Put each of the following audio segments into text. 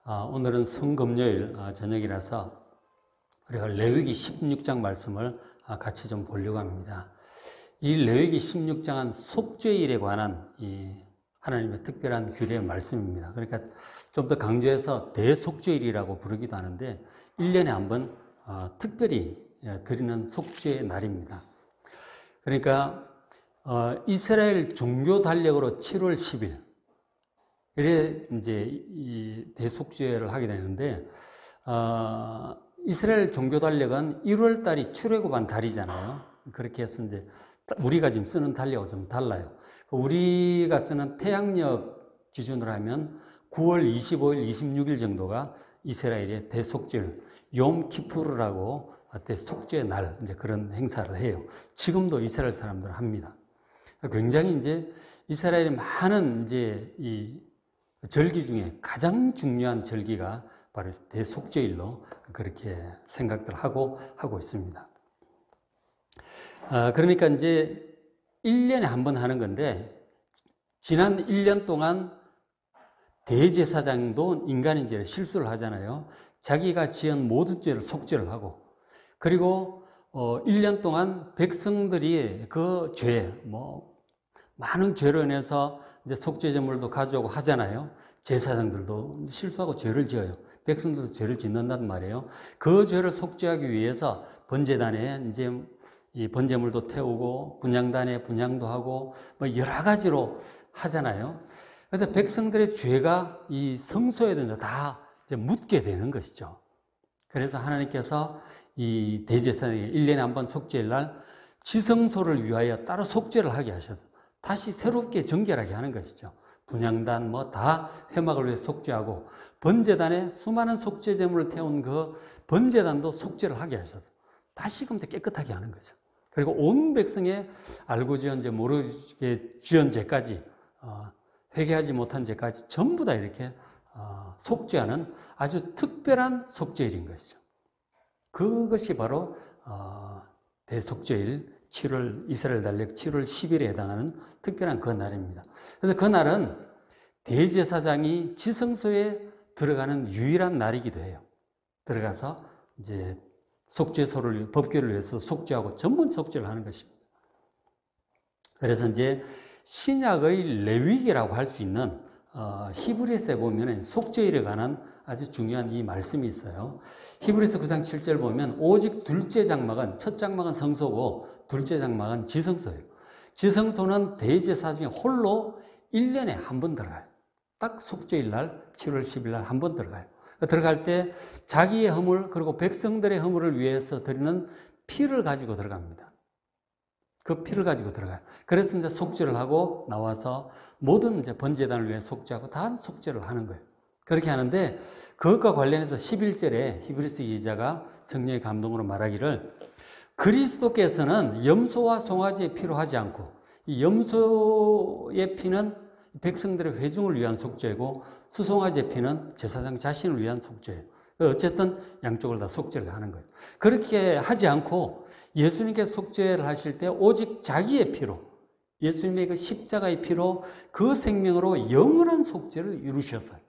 오늘은 성금요일 저녁이라서 우리가 레위기 16장 말씀을 같이 좀 보려고 합니다. 이 레위기 16장은 속죄일에 관한 하나님의 특별한 규례의 말씀입니다. 그러니까 좀 더 강조해서 대속죄일이라고 부르기도 하는데 1년에 한 번 특별히 드리는 속죄의 날입니다. 그러니까 이스라엘 종교 달력으로 7월 10일 이래 이제 이 대속죄를 하게 되는데 이스라엘 종교 달력은 1월 달이 출애굽한 달이잖아요. 그렇게 해서 이제 우리가 지금 쓰는 달력하고 좀 달라요. 우리가 쓰는 태양력 기준으로 하면 9월 25일, 26일 정도가 이스라엘의 대속죄일, 욤 키푸르라고 대속죄의 날 이제 그런 행사를 해요. 지금도 이스라엘 사람들은 합니다. 굉장히 이제 이스라엘의 많은 이제 이 절기 중에 가장 중요한 절기가 바로 대속죄일로 그렇게 생각들 하고 있습니다. 그러니까 이제 1년에 한 번 하는 건데, 지난 1년 동안 대제사장도 인간인 죄를 실수를 하잖아요. 자기가 지은 모든 죄를 속죄를 하고, 그리고 1년 동안 백성들이 그 죄, 많은 죄로 인해서 이제 속죄제물도 가져오고 하잖아요. 제사장들도 실수하고 죄를 지어요. 백성들도 죄를 짓는단 말이에요. 그 죄를 속죄하기 위해서 번제단에 이제 이 번제물도 태우고 분향단에 분향도 하고 여러 가지로 하잖아요. 그래서 백성들의 죄가 이 성소에도 다 이제 묻게 되는 것이죠. 그래서 하나님께서 이 대제사장에게 1년에 한 번 속죄일 날 지성소를 위하여 따로 속죄를 하게 하셔서 다시 새롭게 정결하게 하는 것이죠. 분향단 다 회막을 위해 속죄하고 번제단에 수많은 속죄제물을 태운 그 번제단도 속죄를 하게 하셔서 다시금 깨끗하게 하는 거죠. 그리고 온 백성의 알고 지은 죄, 모르게 지은 죄까지 회개하지 못한 죄까지 전부 다 이렇게 속죄하는 아주 특별한 속죄일인 것이죠. 그것이 바로 대속죄일 7월 이스라엘 달력 7월 10일에 해당하는 특별한 그 날입니다. 그래서 그 날은 대제사장이 지성소에 들어가는 유일한 날이기도 해요. 들어가서 이제 속죄소를 법궤를 위해서 속죄하고 전문 속죄를 하는 것입니다. 그래서 이제 신약의 레위기라고 할 수 있는 히브리서에 보면 속죄일에 관한 아주 중요한 이 말씀이 있어요. 히브리서 9장 7절 보면 오직 둘째 장막은, 첫 장막은 성소고 둘째 장막은 지성소예요. 지성소는 대제사장이 홀로 1년에 한 번 들어가요. 딱 속죄일 날 7월 10일 날 한 번 들어가요. 들어갈 때 자기의 허물 그리고 백성들의 허물을 위해서 드리는 피를 가지고 들어갑니다. 그 피를 가지고 들어가요. 그래서 이제 속죄를 하고 나와서 모든 이제 번제단을 위해 속죄하고 다 속죄를 하는 거예요. 그렇게 하는데 그것과 관련해서 11절에 히브리서 기자가 성령의 감동으로 말하기를 그리스도께서는 염소와 송아지의 피로 하지 않고 이 염소의 피는 백성들의 회중을 위한 속죄고 수송아지의 피는 제사장 자신을 위한 속죄예요. 어쨌든 양쪽을 다 속죄를 하는 거예요. 그렇게 하지 않고 예수님께서 속죄를 하실 때 오직 자기의 피로, 예수님의 그 십자가의 피로 그 생명으로 영원한 속죄를 이루셨어요.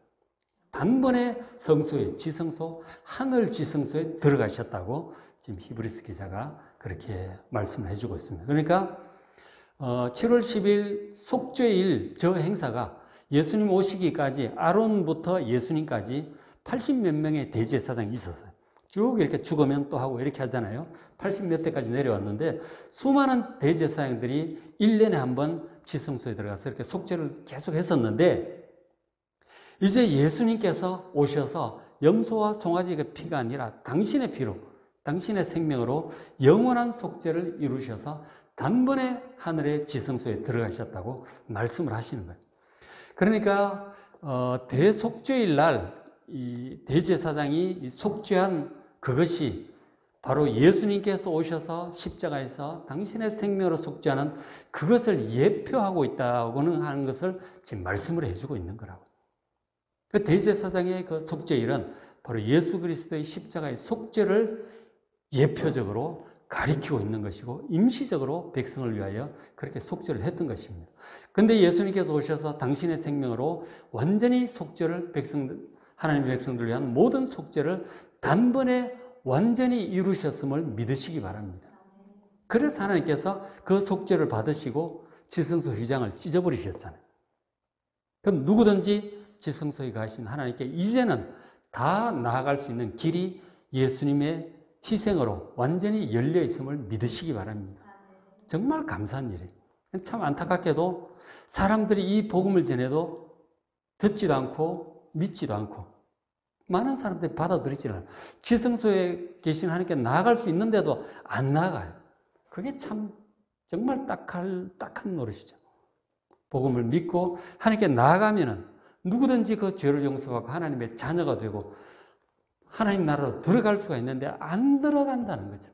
단번에 성소에, 지성소, 하늘 지성소에 들어가셨다고 지금 히브리서 기자가 그렇게 말씀을 해주고 있습니다. 그러니까 7월 10일 속죄일 저 행사가 예수님 오시기까지 아론부터 예수님까지 80몇 명의 대제사장이 있었어요. 쭉 이렇게 죽으면 또 하고 이렇게 하잖아요. 80몇 대까지 내려왔는데 수많은 대제사장들이 1년에 한 번 지성소에 들어가서 이렇게 속죄를 계속 했었는데 이제 예수님께서 오셔서 염소와 송아지의 피가 아니라 당신의 피로, 당신의 생명으로 영원한 속죄를 이루셔서 단번에 하늘의 지성소에 들어가셨다고 말씀을 하시는 거예요. 그러니까 대속죄일 날 이 대제사장이 속죄한 그것이 바로 예수님께서 오셔서 십자가에서 당신의 생명으로 속죄하는 그것을 예표하고 있다고는 하는 것을 지금 말씀을 해주고 있는 거라고. 그 대제사장의 그 속죄일은 바로 예수 그리스도의 십자가의 속죄를 예표적으로 가리키고 있는 것이고 임시적으로 백성을 위하여 그렇게 속죄를 했던 것입니다. 그런데 예수님께서 오셔서 당신의 생명으로 완전히 속죄를 하나님의 백성들을 위한 모든 속죄를 단번에 완전히 이루셨음을 믿으시기 바랍니다. 그래서 하나님께서 그 속죄를 받으시고 지성소 휘장을 찢어버리셨잖아요. 그럼 누구든지 지성소에 가신 하나님께 이제는 다 나아갈 수 있는 길이 예수님의 희생으로 완전히 열려 있음을 믿으시기 바랍니다. 정말 감사한 일이에요. 참 안타깝게도 사람들이 이 복음을 전해도 듣지도 않고 믿지도 않고 많은 사람들이 받아들이지 않아요. 지성소에 계신 하나님께 나아갈 수 있는데도 안 나아가요. 그게 참 정말 딱한 노릇이죠. 복음을 믿고 하나님께 나아가면은 누구든지 그 죄를 용서하고 하나님의 자녀가 되고 하나님 나라로 들어갈 수가 있는데 안 들어간다는 거죠.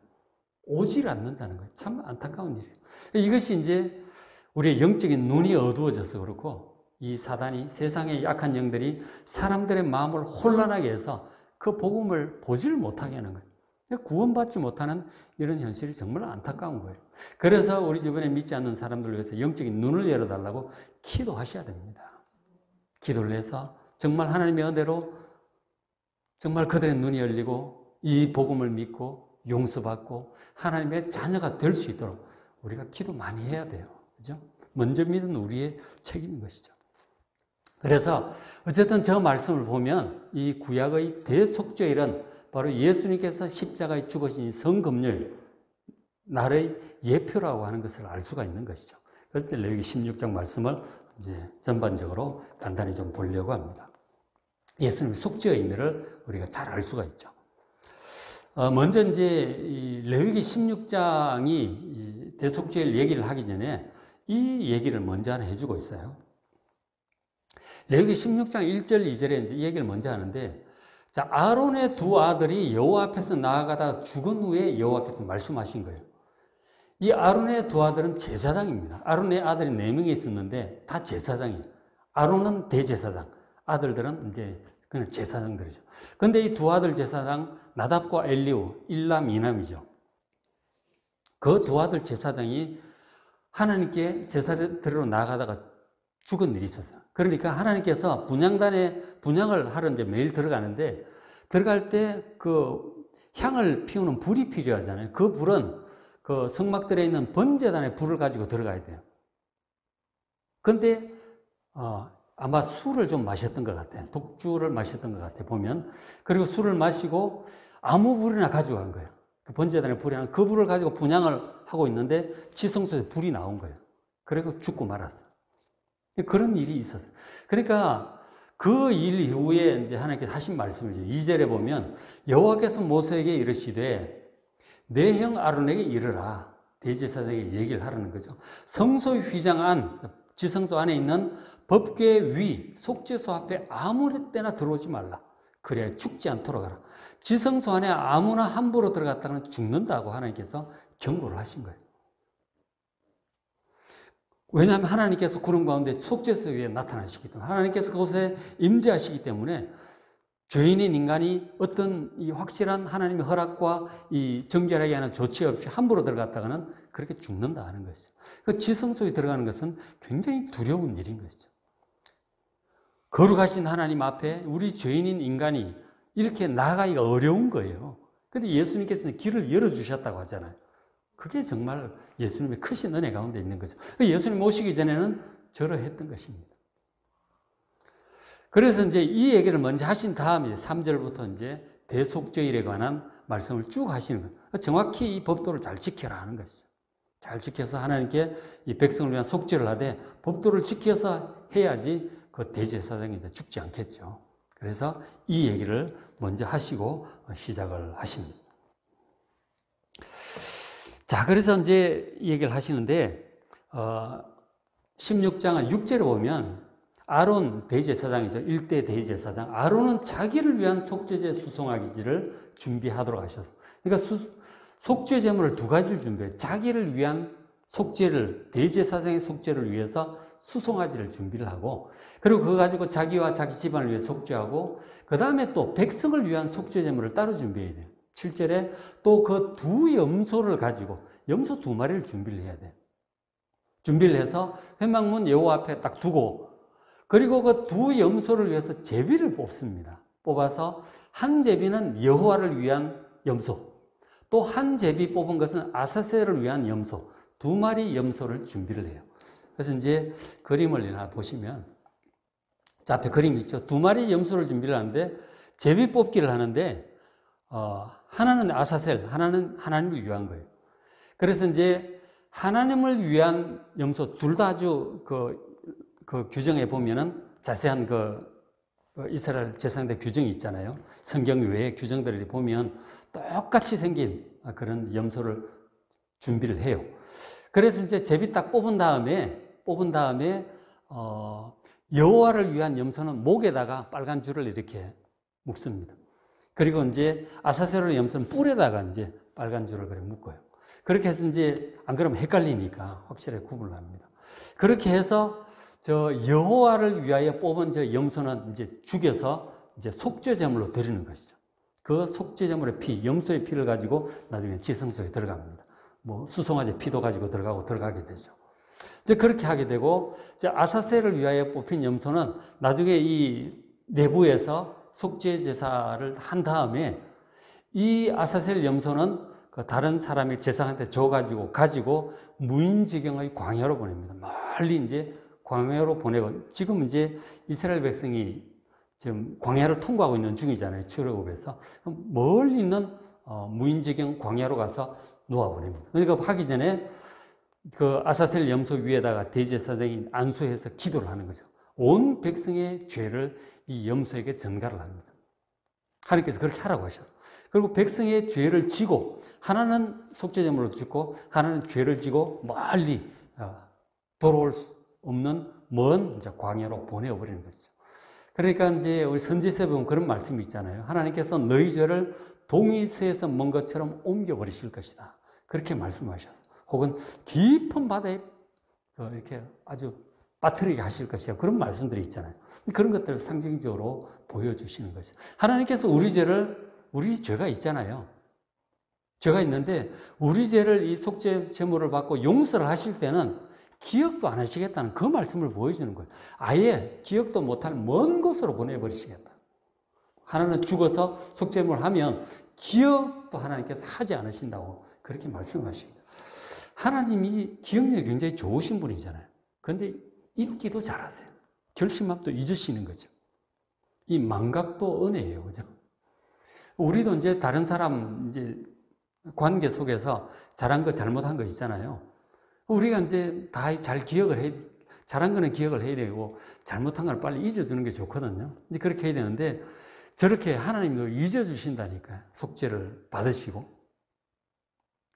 오질 않는다는 거예요. 참 안타까운 일이에요. 이것이 이제 우리의 영적인 눈이 어두워져서 그렇고 이 사단이 세상의 약한 영들이 사람들의 마음을 혼란하게 해서 그 복음을 보지를 못하게 하는 거예요. 구원받지 못하는 이런 현실이 정말 안타까운 거예요. 그래서 우리 주변에 믿지 않는 사람들을 위해서 영적인 눈을 열어달라고 기도하셔야 됩니다. 기도를 해서 정말 하나님의 은혜로 정말 그들의 눈이 열리고 이 복음을 믿고 용서받고 하나님의 자녀가 될 수 있도록 우리가 기도 많이 해야 돼요. 그죠? 먼저 믿은 우리의 책임인 것이죠. 그래서 어쨌든 저 말씀을 보면 이 구약의 대속죄일은 바로 예수님께서 십자가에 죽으신 이 성금요일 날의 예표라고 하는 것을 알 수가 있는 것이죠. 그래서 레위기 16장 말씀을 이제 전반적으로 간단히 좀 보려고 합니다. 예수님의 속죄의 의미를 우리가 잘 알 수가 있죠. 먼저 이제 이 레위기 16장이 대속죄일 얘기를 하기 전에 이 얘기를 먼저 하나 해주고 있어요. 레위기 16장 1절 2절에 이제 이 얘기를 먼저 하는데, 자, 아론의 두 아들이 여호와 앞에서 나아가다가 죽은 후에 여호와께서 말씀하신 거예요. 이 아론의 두 아들은 제사장입니다. 아론의 아들이 4명이 있었는데 다 제사장이에요. 아론은 대제사장, 아들들은 이제 그냥 제사장들이죠. 근데 이 두 아들 제사장 나답과 엘리후, 일남, 이남이죠. 그 두 아들 제사장이 하나님께 제사를 드리러 나가다가 죽은 일이 있었어요. 그러니까 하나님께서 분향을 하러 이제 매일 들어가는데, 들어갈 때 그 향을 피우는 불이 필요하잖아요. 그 불은 그 성막들에 있는 번제단에 불을 가지고 들어가야 돼요. 근데 아마 술을 좀 마셨던 것 같아요. 독주를 마셨던 것 같아요, 보면. 그리고 술을 마시고 아무 불이나 가지고 간 거예요. 그 번제단에 불이 나는 그 불을 가지고 분향을 하고 있는데 지성소에 불이 나온 거예요. 그리고 죽고 말았어요. 그런 일이 있었어요. 그러니까 그 일 이후에 이제 하나님께서 하신 말씀이죠. 2절에 보면 여호와께서 모세에게 이르시되 내 형 아론에게 이르라. 대제사장에게 얘기를 하라는 거죠. 성소의 휘장 안, 지성소 안에 있는 법궤 위, 속죄소 앞에 아무 때나 들어오지 말라. 그래야 죽지 않도록 하라. 지성소 안에 아무나 함부로 들어갔다가는 죽는다고 하나님께서 경고를 하신 거예요. 왜냐하면 하나님께서 구름 가운데 속죄소 위에 나타나시기 때문에, 하나님께서 그곳에 임재하시기 때문에 죄인인 인간이 어떤 이 확실한 하나님의 허락과 이 정결하게 하는 조치 없이 함부로 들어갔다가는 그렇게 죽는다 하는 것이죠. 그 지성소에 들어가는 것은 굉장히 두려운 일인 것이죠. 거룩하신 하나님 앞에 우리 죄인인 인간이 이렇게 나아가기가 어려운 거예요. 근데 예수님께서는 길을 열어주셨다고 하잖아요. 그게 정말 예수님의 크신 은혜 가운데 있는 거죠. 예수님 오시기 전에는 저러했던 것입니다. 그래서 이제 이 얘기를 먼저 하신 다음에 3절부터 이제 대속죄일에 관한 말씀을 쭉 하시는 거예요. 정확히 이 법도를 잘 지켜라 하는 것이죠. 잘 지켜서 하나님께 이 백성을 위한 속죄를 하되 법도를 지켜서 해야지 그 대제사장이 죽지 않겠죠. 그래서 이 얘기를 먼저 하시고 시작을 하십니다. 자, 그래서 이제 이 얘기를 하시는데 16장은 6절에 보면 아론 대제사장이죠. 1대 대제사장. 아론은 자기를 위한 속죄제 수송아기를 준비하도록 하셔서, 그러니까 속죄 제물을 두 가지를 준비해요. 자기를 위한 속죄를, 대제사장의 속죄를 위해서 수송아지를 준비를 하고, 그리고 그거 가지고 자기와 자기 집안을 위해 속죄하고, 그 다음에 또 백성을 위한 속죄 제물을 따로 준비해야 돼요. 7절에 또 그 두 염소를 가지고 염소 2마리를 준비를 해야 돼요. 준비를 해서 회막문 여호와 앞에 딱 두고, 그리고 그 두 염소를 위해서 제비를 뽑습니다. 뽑아서 한 제비는 여호와를 위한 염소, 또 한 제비 뽑은 것은 아사셀을 위한 염소, 두 마리 염소를 준비를 해요. 그래서 이제 그림을 하나 보시면, 자, 앞에 그림이 있죠. 두 마리 염소를 준비를 하는데 제비 뽑기를 하는데 하나는 아사셀, 하나는 하나님을 위한 거예요. 그래서 이제 하나님을 위한 염소 둘 다 아주 그 규정에 보면은 자세한 이스라엘 제사장대 규정이 있잖아요. 성경 외의 규정들을 보면 똑같이 생긴 그런 염소를 준비를 해요. 그래서 이제 제비 딱 뽑은 다음에 여호와를 위한 염소는 목에다가 빨간 줄을 이렇게 묶습니다. 그리고 이제 아사셀의 염소는 뿔에다가 이제 빨간 줄을 그렇게 묶어요. 그렇게 해서 이제 안 그러면 헷갈리니까 확실하게 구분을 합니다. 그렇게 해서 저 여호와를 위하여 뽑은 저 염소는 이제 죽여서 이제 속죄 제물로 드리는 것이죠. 그 속죄 제물의 피, 염소의 피를 가지고 나중에 지성소에 들어갑니다. 뭐 수송아지 피도 가지고 들어가게 되죠. 이제 그렇게 하게 되고, 이제 아사셀을 위하여 뽑힌 염소는 나중에 이 내부에서 속죄 제사를 한 다음에 이 아사셀 염소는 그 다른 사람이 제사장한테 가지고 무인지경의 광야로 보냅니다. 멀리 이제 광야로 보내고, 지금 이제 이스라엘 백성이 지금 광야를 통과하고 있는 중이잖아요. 출애굽에서. 멀리 있는 무인지경 광야로 가서 놓아버립니다. 그러니까 하기 전에 그 아사셀 염소 위에다가 대제사장이 안수해서 기도를 하는 거죠. 온 백성의 죄를 이 염소에게 전가를 합니다. 하나님께서 그렇게 하라고 하셨어요. 그리고 백성의 죄를 지고, 하나는 속죄제물로 죽고 하나는 죄를 지고 멀리 돌아올 수 없는 먼 이제 광야로 보내버리는 것이죠. 그러니까 이제 우리 선지서에 보면 그런 말씀이 있잖아요. 하나님께서 너희 죄를 동이서에서 먼 것처럼 옮겨버리실 것이다. 그렇게 말씀하셨어요. 혹은 깊은 바다에 이렇게 아주 빠뜨리게 하실 것이야. 그런 말씀들이 있잖아요. 그런 것들을 상징적으로 보여주시는 것이죠. 하나님께서 우리 죄가 있잖아요. 죄가 있는데 우리 죄를 이 속죄 제물을 받고 용서를 하실 때는 기억도 안 하시겠다는 그 말씀을 보여주는 거예요. 아예 기억도 못할 먼 곳으로 보내버리시겠다. 하나는 죽어서 속죄제물을 하면 기억도 하나님께서 하지 않으신다고 그렇게 말씀하십니다. 하나님이 기억력이 굉장히 좋으신 분이잖아요. 그런데 잊기도 잘하세요. 결심함도 잊으시는 거죠. 이 망각도 은혜예요. 그죠? 우리도 이제 다른 사람 이제 관계 속에서 잘한 거 잘못한 거 있잖아요. 우리가 이제 다 잘 잘한 거는 기억을 해야 되고 잘못한 걸 빨리 잊어주는 게 좋거든요. 이제 그렇게 해야 되는데 저렇게 하나님도 잊어주신다니까요. 속죄를 받으시고.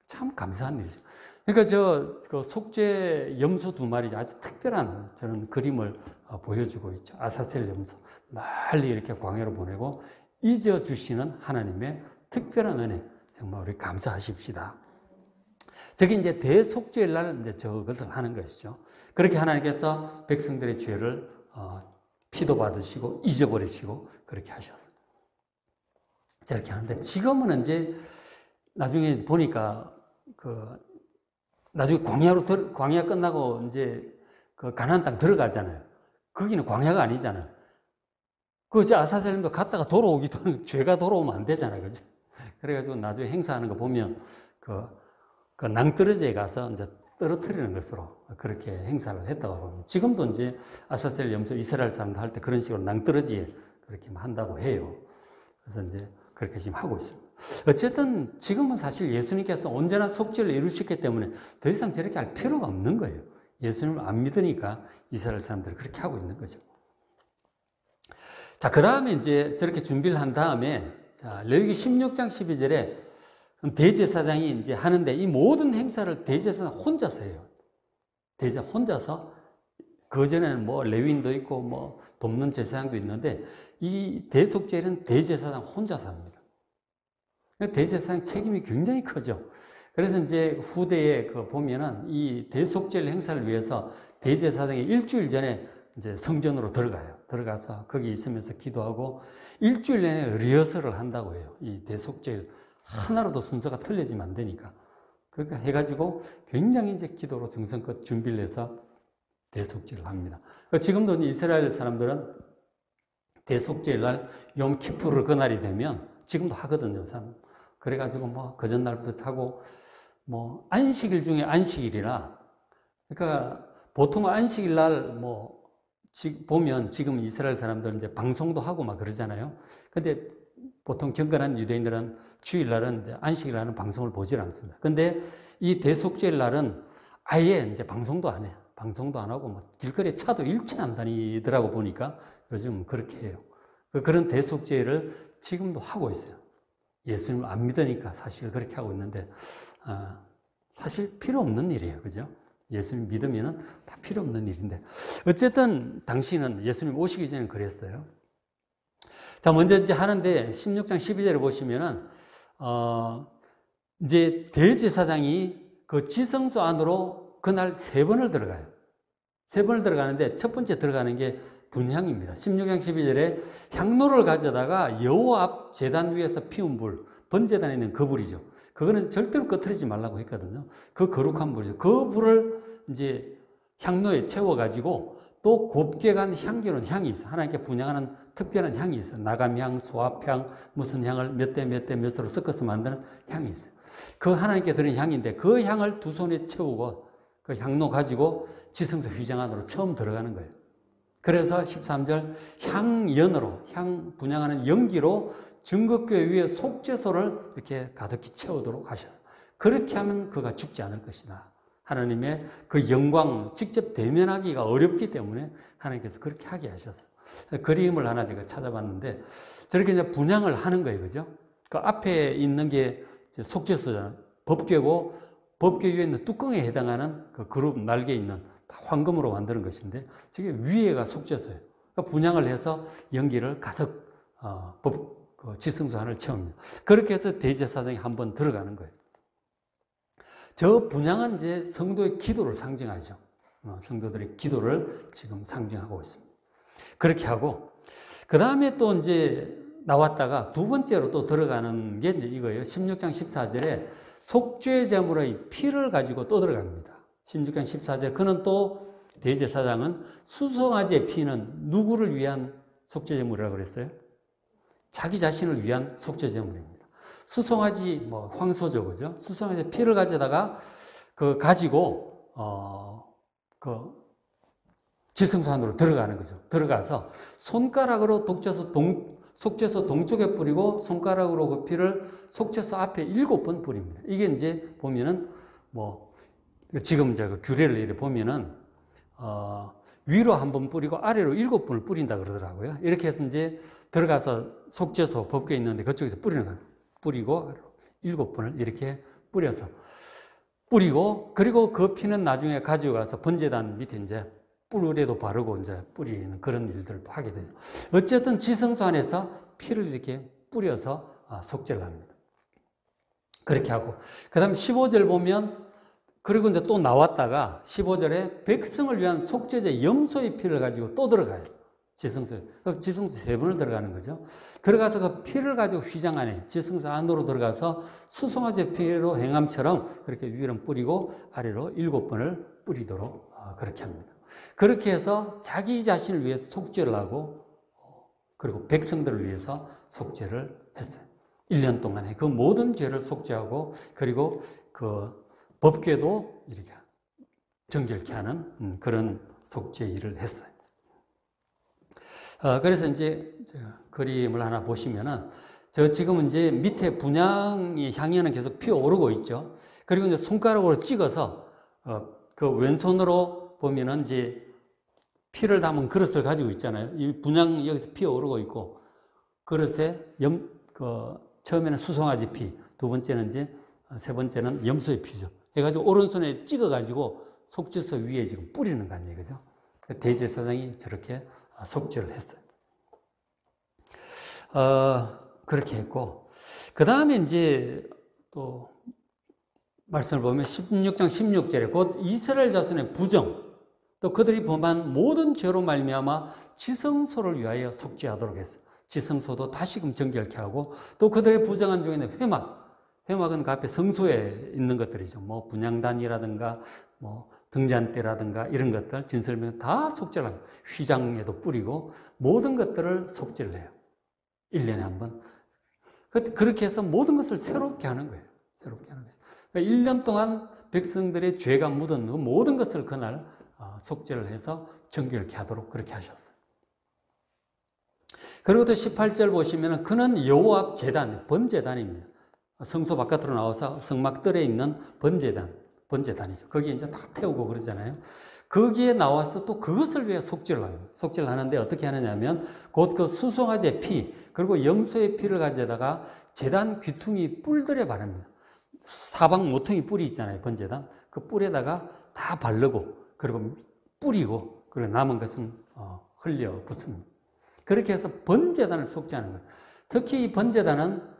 참 감사한 일이죠. 그러니까 그 속죄 염소 두 마리 아주 특별한 저는 그림을 보여주고 있죠. 아사셀 염소. 멀리 이렇게 광야로 보내고 잊어주시는 하나님의 특별한 은혜. 정말 우리 감사하십시다. 저게 이제 대속죄일 날 이제 저것을 하는 것이죠. 그렇게 하나님께서 백성들의 죄를 피도 받으시고 잊어버리시고 그렇게 하셨어요. 저렇게 하는데 지금은 이제 나중에 보니까 나중에 광야 끝나고 이제 그 가나안 땅 들어가잖아요. 거기는 광야가 아니잖아요. 이제 아사셀림도 갔다가 돌아오기도 죄가 돌아오면 안 되잖아요. 그죠? 그래가지고 나중에 행사하는 거 보면 그 낭떠러지에 가서 이제 떨어뜨리는 것으로 그렇게 행사를 했다고 합니다. 지금도 이제 아사셀 염소 이스라엘 사람들 할 때 그런 식으로 낭떠러지에 그렇게 한다고 해요. 그래서 이제 그렇게 지금 하고 있습니다. 어쨌든 지금은 사실 예수님께서 온전한 속죄를 이루셨기 때문에 더 이상 저렇게 할 필요가 없는 거예요. 예수님을 안 믿으니까 이스라엘 사람들이 그렇게 하고 있는 거죠. 자, 그 다음에 이제 저렇게 준비를 한 다음에, 자, 레위기 16장 12절에 대제사장이 이제 하는데 이 모든 행사를 대제사장 혼자서 해요. 대제사장 혼자서, 그전에는 뭐 레위인도 있고 뭐 돕는 제사장도 있는데 이 대속죄는 대제사장 혼자서 합니다. 대제사장 책임이 굉장히 크죠. 그래서 이제 후대에 보면은 이 대속죄 행사를 위해서 대제사장이 일주일 전에 이제 성전으로 들어가서 거기 있으면서 기도하고 일주일 내내 리허설을 한다고 해요. 이 대속죄 하나로도 순서가 틀려지면 안 되니까. 그렇게 해가지고 굉장히 이제 기도로 정성껏 준비를 해서 대속죄를 합니다. 지금도 이스라엘 사람들은 대속죄일 날 욤키푸르 그날이 되면 지금도 하거든요, 사람. 그래가지고 뭐 그 전날부터 하고 뭐 안식일 중에 안식일이라, 그러니까 보통 안식일 날 보면 지금 이스라엘 사람들은 이제 방송도 하고 막 그러잖아요. 근데 보통 경건한 유대인들은 주일날은 안식일 날은 방송을 보질 않습니다. 근데 이 대속죄일 날은 아예 이제 방송도 안 해요. 방송도 안 하고 뭐 길거리에 차도 일체 안 다니더라고 보니까 요즘 그렇게 해요. 그런 대속죄를 지금도 하고 있어요. 예수님을 안 믿으니까 사실 그렇게 하고 있는데 사실 필요 없는 일이에요. 그죠? 예수님 믿으면 다 필요 없는 일인데 어쨌든 당시는 예수님 오시기 전에 그랬어요. 자, 먼저 이제 하는데 16장 12절을 보시면은 이제 대제사장이 그 지성소 안으로 그날 3번을 들어가요. 3번을 들어가는데 첫 번째 들어가는 게 분향입니다. 16장 12절에 향로를 가져다가 여호와 앞 제단 위에서 피운 불, 번제단에 있는 그 불이죠. 그거는 절대로 꺼트리지 말라고 했거든요. 그 거룩한 불이죠. 그 불을 이제 향로에 채워가지고 또 곱게 간 향기로운 향이 있어요. 하나님께 분향하는 특별한 향이 있어요. 나감향, 소합향, 무슨 향을 몇 대 몇 대 몇으로 섞어서 만드는 향이 있어요. 그 하나님께 드린 향인데 그 향을 두 손에 채우고 그 향로 가지고 지성소 휘장 안으로 처음 들어가는 거예요. 그래서 13절 향연으로, 향 분향하는 연기로 증거궤 위에 속죄소를 이렇게 가득히 채우도록 하셔서 그렇게 하면 그가 죽지 않을 것이다. 하나님의 그 영광 직접 대면하기가 어렵기 때문에 하나님께서 그렇게 하게 하셨어요. 그림을 하나 제가 찾아봤는데 저렇게 이제 분향을 하는 거예요. 그죠? 그 앞에 있는 게 속죄소잖아요. 법궤고 법궤 위에 있는 뚜껑에 해당하는 그 그룹 날개 있는 다 황금으로 만드는 것인데 저게 위에가 속죄소예요. 그러니까 분향을 해서 연기를 가득 지성소 안을 채웁니다. 그렇게 해서 대제사장이 한번 들어가는 거예요. 저 분향은 이제 성도의 기도를 상징하죠. 성도들의 기도를 지금 상징하고 있습니다. 그렇게 하고 그 다음에 또 이제 나왔다가 두 번째로 또 들어가는 게 이제 이거예요. 16장 14절에 속죄제물의 피를 가지고 또 들어갑니다. 16장 14절 그는 또 대제사장은 수송아지의 피는 누구를 위한 속죄제물이라고 그랬어요? 자기 자신을 위한 속죄제물입니다. 수송아지 황소죠, 그죠? 수송아지 피를 가져다가 그 가지고 그 지성소 안으로 들어가는 거죠. 들어가서 손가락으로 속죄소 동쪽에 뿌리고 손가락으로 그 피를 속죄소 앞에 7번 뿌립니다. 이게 이제 보면은 지금 이제 그 규례를 이렇게 보면은 위로 한 번 뿌리고 아래로 7번을 뿌린다 그러더라고요. 이렇게 해서 이제 들어가서 속죄소 법궤에 있는데 그쪽에서 뿌리는 거예요. 뿌리고 7번을 이렇게 뿌리고 그리고 그 피는 나중에 가져가서 번제단 밑에 이제 뿔에도 바르고 이제 뿌리는 그런 일들을 또 하게 되죠. 어쨌든 지성소 안에서 피를 이렇게 뿌려서 속죄를 합니다. 그렇게 하고 그 다음 15절 보면 그리고 이제 또 나왔다가 15절에 백성을 위한 속죄제 염소의 피를 가지고 또 들어가요. 지성소에. 지성소 3번을 들어가는 거죠. 들어가서 그 피를 가지고 휘장 안에 지성소 안으로 들어가서 수송아지 피로 행함처럼 그렇게 위로 뿌리고 아래로 7번을 뿌리도록 그렇게 합니다. 그렇게 해서 자기 자신을 위해서 속죄를 하고 그리고 백성들을 위해서 속죄를 했어요. 1년 동안에 그 모든 죄를 속죄하고 그리고 그 법궤도 이렇게 정결케 하는 그런 속죄 일을 했어요. 그래서 이제 그림을 하나 보시면은 지금은 이제 밑에 분향이 향연은 계속 피어오르고 있죠. 그리고 이제 손가락으로 찍어서 그 왼손으로 보면은 이제 피를 담은 그릇을 가지고 있잖아요. 이 분향이 여기서 피어오르고 있고 그릇에 처음에는 수송아지 피, 두 번째는 이제 세 번째는 염소의 피죠. 해가지고 오른손에 찍어가지고 속죄소 위에 지금 뿌리는 거 아니에요, 그죠? 대제사장이 저렇게 속죄를 했어요. 그렇게 했고, 그 다음에 이제 또 말씀을 보면 16장 16절에 곧 이스라엘 자손의 부정, 또 그들이 범한 모든 죄로 말미암아 지성소를 위하여 속죄하도록 했어요. 지성소도 다시금 정결케 하고 또 그들의 부정한 중에는 회막은 그 앞에 성소에 있는 것들이죠. 분향단이라든가 등잔대라든가 이런 것들, 진설명 다 속죄를 합니다. 휘장에도 뿌리고 모든 것들을 속죄를 해요. 1년에 한 번. 그렇게 해서 모든 것을 새롭게 하는 거예요. 새롭게 하는 거예요. 그러니까 1년 동안 백성들의 죄가 묻은 모든 것을 그날 속죄를 해서 정결케 하도록 그렇게 하셨어요. 그리고 또 18절 보시면 그는 여호와 앞 제단, 번제단입니다. 성소 바깥으로 나와서 성막들에 있는 번제단이죠. 거기에 이제 다 태우고 그러잖아요. 거기에 나와서 또 그것을 위해 속죄를 합니다. 속죄를 하는데 어떻게 하느냐면 곧 그 수송아지의 피, 그리고 염소의 피를 가져다가 제단 귀퉁이 뿔들에 바릅니다. 사방 모퉁이 뿔이 있잖아요. 번제단. 그 뿔에다가 다 바르고, 그리고 뿌리고, 그리고 남은 것은 흘려 붓습니다. 그렇게 해서 번제단을 속죄하는 거예요. 특히 이 번제단은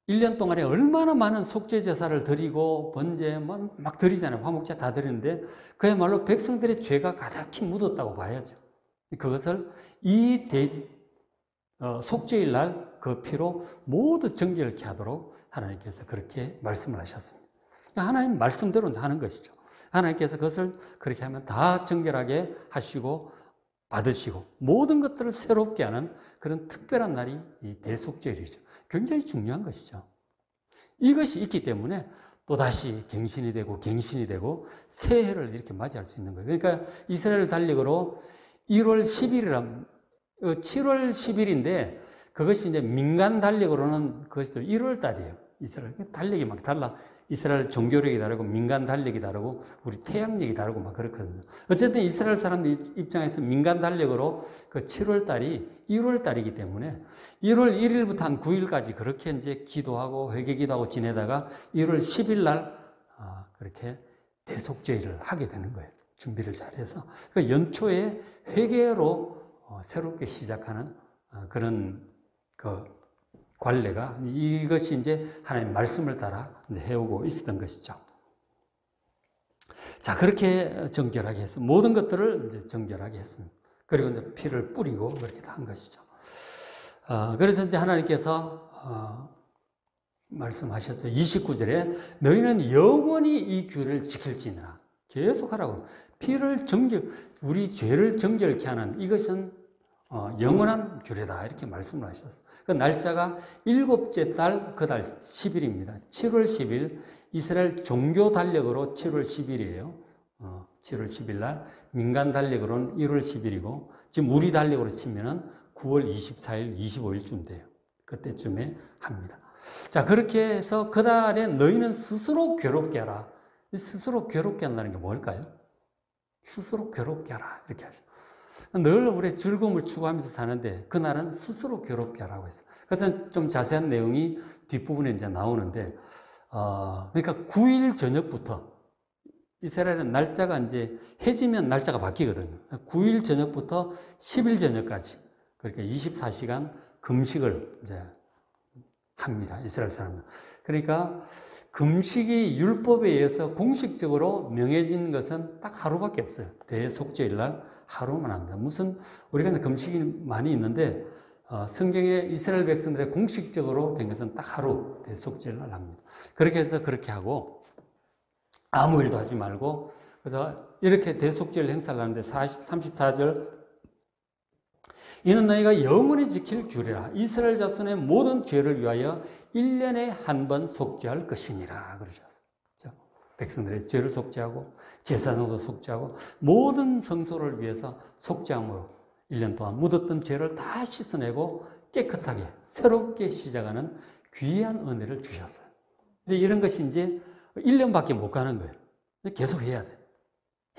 1년 동안에 얼마나 많은 속죄 제사를 드리고 번제 막 드리잖아요. 화목제 다 드리는데 그야말로 백성들의 죄가 가득히 묻었다고 봐야죠. 그것을 이 속죄일 날 그 피로 모두 정결케 하도록 하나님께서 그렇게 말씀을 하셨습니다. 하나님 말씀대로 하는 것이죠. 하나님께서 그것을 그렇게 하면 다 정결하게 하시고 받으시고 모든 것들을 새롭게 하는 그런 특별한 날이 이 대속죄일이죠. 굉장히 중요한 것이죠. 이것이 있기 때문에 또다시 갱신이 되고 새해를 이렇게 맞이할 수 있는 거예요. 그러니까 이스라엘 달력으로 1월 10일이란 7월 10일인데 그것이 이제 민간 달력으로는 그것이 1월 달이에요. 이스라엘 달력이 막 달라. 이스라엘 종교력이 다르고 민간 달력이 다르고 우리 태양력이 다르고 막 그렇거든요. 어쨌든 이스라엘 사람들 입장에서 민간 달력으로 그 7월 달이 1월 달이기 때문에 1월 1일부터 한 9일까지 그렇게 이제 기도하고 회개 기도하고 지내다가 1월 10일 날 그렇게 대속죄일을 하게 되는 거예요. 준비를 잘해서. 그 연초에 회개로 새롭게 시작하는 그런 그 관례가 이것이 이제 하나님 말씀을 따라 해오고 있었던 것이죠. 자, 그렇게 정결하게 해서 모든 것들을 이제 정결하게 했습니다. 그리고 이제 피를 뿌리고 그렇게 한 것이죠. 그래서 이제 하나님께서 말씀하셨죠. 29절에 너희는 영원히 이 규를 지킬지니라. 계속 하라고. 피를 우리 죄를 정결케 하는 이것은 영원한 규례다. 이렇게 말씀을 하셨어요. 그 날짜가 7째 달, 그 달 10일입니다. 7월 10일, 이스라엘 종교 달력으로 7월 10일이에요. 7월 10일 날, 민간 달력으로는 1월 10일이고, 지금 우리 달력으로 치면은 9월 24일, 25일쯤 돼요. 그때쯤에 합니다. 자, 그렇게 해서 그 달에 너희는 스스로 괴롭게 하라. 스스로 괴롭게 한다는 게 뭘까요? 스스로 괴롭게 하라. 이렇게 하죠. 늘 우리의 즐거움을 추구하면서 사는데 그날은 스스로 괴롭게 하라고 했어요. 그래서 좀 자세한 내용이 뒷부분에 이제 나오는데, 그러니까 9일 저녁부터 이스라엘은 날짜가 이제 해지면 날짜가 바뀌거든요. 9일 저녁부터 10일 저녁까지 그러니까 24시간 금식을 이제 합니다. 이스라엘 사람들. 그러니까 금식이 율법에 의해서 공식적으로 명해진 것은 딱 하루밖에 없어요. 대속죄일 날 하루만 합니다. 무슨 우리가 금식이 많이 있는데 성경에 이스라엘 백성들의 공식적으로 된 것은 딱 하루 대속죄일 날 합니다. 그렇게 해서 그렇게 하고 아무 일도 하지 말고 그래서 이렇게 대속죄를 행사를 하는데 34절 이는 너희가 영원히 지킬 규례라. 이스라엘 자손의 모든 죄를 위하여 1년에 한 번 속죄할 것이니라 그러셨어요. 백성들의 죄를 속죄하고 제사장도 속죄하고 모든 성소를 위해서 속죄함으로 1년 동안 묻었던 죄를 다 씻어내고 깨끗하게 새롭게 시작하는 귀한 은혜를 주셨어요. 근데 이런 것이 이제 1년밖에 못 가는 거예요. 계속 해야 돼.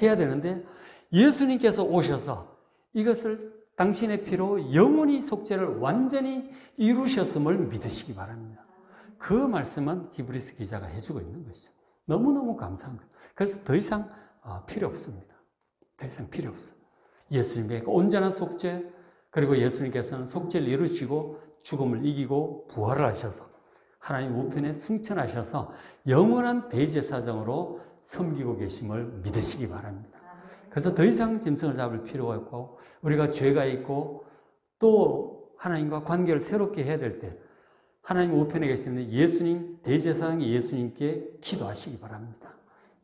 해야 되는데 예수님께서 오셔서 이것을 당신의 피로 영원히 속죄를 완전히 이루셨음을 믿으시기 바랍니다. 그 말씀은 히브리서 기자가 해주고 있는 것이죠. 너무너무 감사한 거예요. 그래서 더 이상 필요 없습니다. 더 이상 필요 없어요. 예수님의 온전한 속죄, 그리고 예수님께서는 속죄를 이루시고 죽음을 이기고 부활을 하셔서 하나님 우편에 승천하셔서 영원한 대제사장으로 섬기고 계심을 믿으시기 바랍니다. 그래서 더 이상 짐승을 잡을 필요가 없고 우리가 죄가 있고 또 하나님과 관계를 새롭게 해야 될 때 하나님 우편에 계시는 예수님, 대제사장이 예수님께 기도하시기 바랍니다.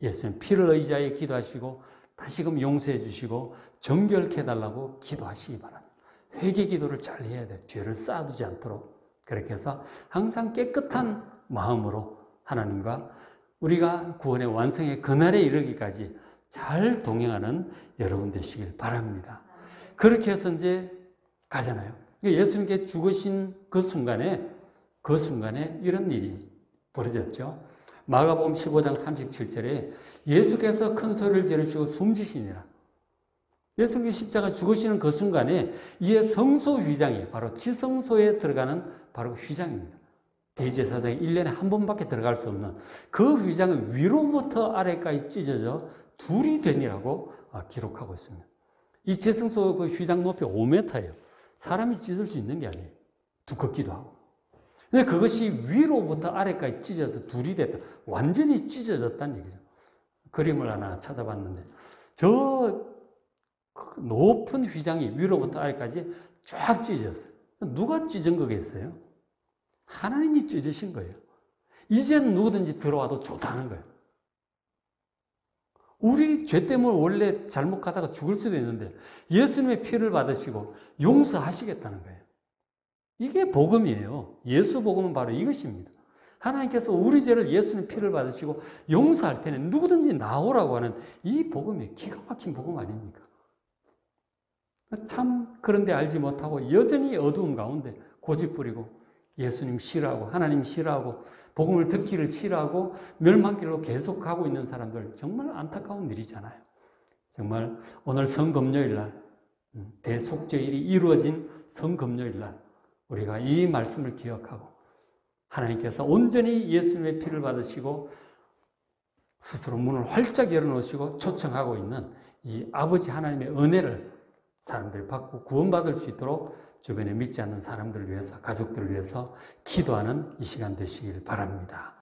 예수님 피를 의지하여 기도하시고 다시금 용서해 주시고 정결케 해달라고 기도하시기 바랍니다. 회개 기도를 잘 해야 돼요. 죄를 쌓아두지 않도록. 그렇게 해서 항상 깨끗한 마음으로 하나님과 우리가 구원의 완성의 그날에 이르기까지 잘 동행하는 여러분 되시길 바랍니다. 그렇게 해서 이제 가잖아요. 예수님께 죽으신 그 순간에 이런 일이 벌어졌죠. 마가복음 15장 37절에 예수께서 큰 소리를 지르시고 숨지시니라. 예수님이 십자가 죽으시는 그 순간에 이에 성소 휘장이 바로 지성소에 들어가는 바로 휘장입니다. 대제사장이 1년에 한 번밖에 들어갈 수 없는 그 휘장은 위로부터 아래까지 찢어져 둘이 되니라고 기록하고 있습니다. 이 지성소 그 휘장 높이 5m예요. 사람이 찢을 수 있는 게 아니에요. 두껍기도 하고. 근데 그것이 위로부터 아래까지 찢어서 둘이 됐다. 완전히 찢어졌다는 얘기죠. 그림을 하나 찾아봤는데 저 높은 휘장이 위로부터 아래까지 쫙 찢어졌어요. 누가 찢은 거겠어요? 하나님이 찢으신 거예요. 이제는 누구든지 들어와도 좋다는 거예요. 우리 죄 때문에 원래 잘못 가다가 죽을 수도 있는데 예수님의 피를 받으시고 용서하시겠다는 거예요. 이게 복음이에요. 예수 복음은 바로 이것입니다. 하나님께서 우리 죄를 예수님 피를 받으시고 용서할 테니 누구든지 나오라고 하는 이 복음이 기가 막힌 복음 아닙니까? 참 그런데 알지 못하고 여전히 어두움 가운데 고집부리고 예수님 싫어하고 하나님 싫어하고 복음을 듣기를 싫어하고 멸망길로 계속가고 있는 사람들 정말 안타까운 일이잖아요. 정말 오늘 성금요일 날 대속죄일이 이루어진 성금요일 날 우리가 이 말씀을 기억하고 하나님께서 온전히 예수님의 피를 받으시고 스스로 문을 활짝 열어놓으시고 초청하고 있는 이 아버지 하나님의 은혜를 사람들이 받고 구원받을 수 있도록 주변에 믿지 않는 사람들을 위해서 가족들을 위해서 기도하는 이 시간 되시길 바랍니다.